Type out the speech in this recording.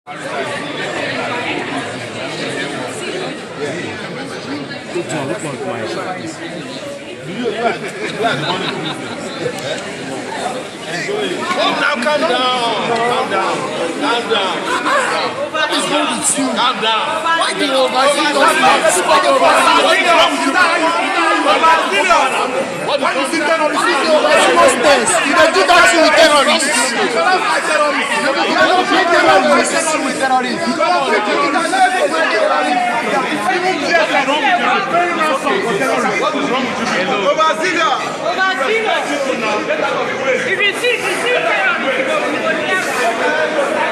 Now calm down. Calm down. Calm down. What is wrong with you? Calm down. Why do you oversee us? Why do you terrorists? You don't do that with terrorists. You cannot fight terrorists. You cannot fight terrorists. You cannot fight If you see terrorists,